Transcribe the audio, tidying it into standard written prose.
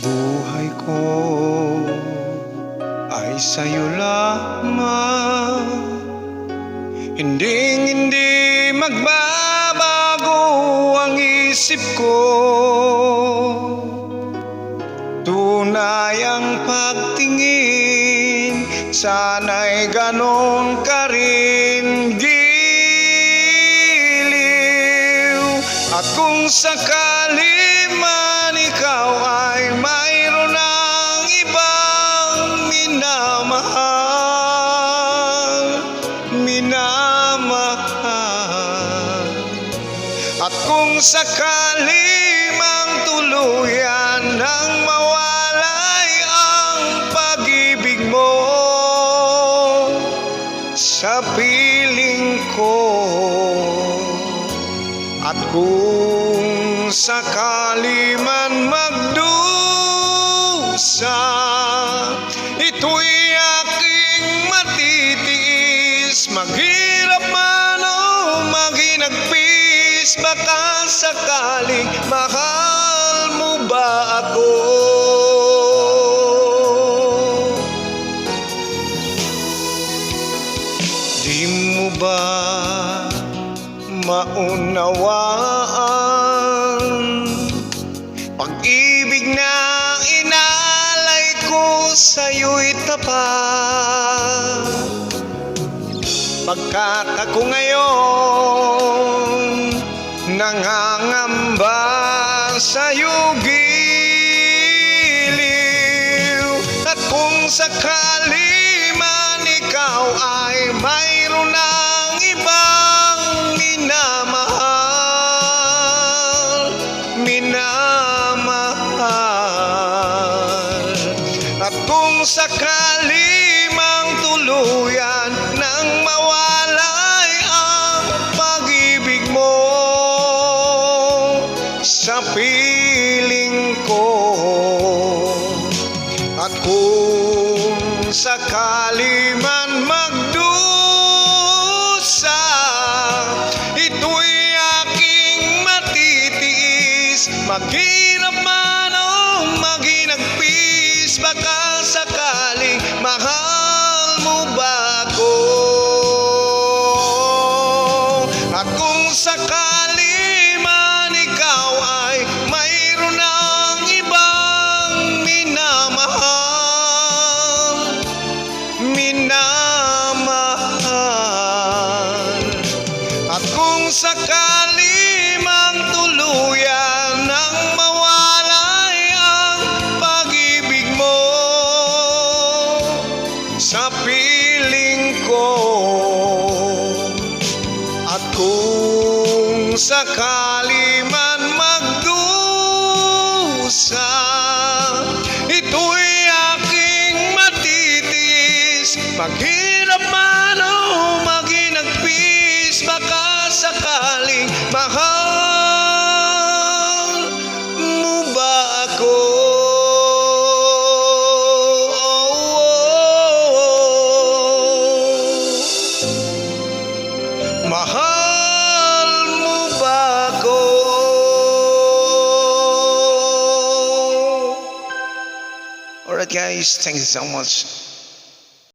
buhay ko ay sa'yo lamang. Hindi magbabago ang isip ko. Tunay ang pagtingin, sana'y ganon ka rin giliw. At kung sakali man ikaw ay mayroon ng ibang minamahal, at kung sakali mang tuluyan nang mawalay ang pag-ibig mo sa piling ko, at kung sakali man magdusa, ito'y aking matitiis. Maghirap man o maghinagpis, baka sakaling mahal mo ba ako? Di mo ba maunawaan pag-ibig na inalay ko sa'yo'y tapat? Pagkat ako ngayon nangangamba sa'yo giliw. At kung sakali man ikaw ay mayroon ng ibang minamahal, at kung sakali mang tuluyan nang mawalay ang pag-ibig mo sa piling ko, at kung sakali man magdusa, ito'y aking matitiis. Maghirap man o maghinagpis, baka sakaling mahal mo ba ako? At kung sakali man ikaw ay mayroon ng ibang minamahal, at kung sakali mang tuluyan nang mawalay ang pag-ibig mo sa piling ko, at kung sakali man magdusa, ito'y aking matitiis. Maghirap man o maghinagpis, baka sakaling mahal mo ba ako? Mahal mo ba ako? Alright guys, thank you so much.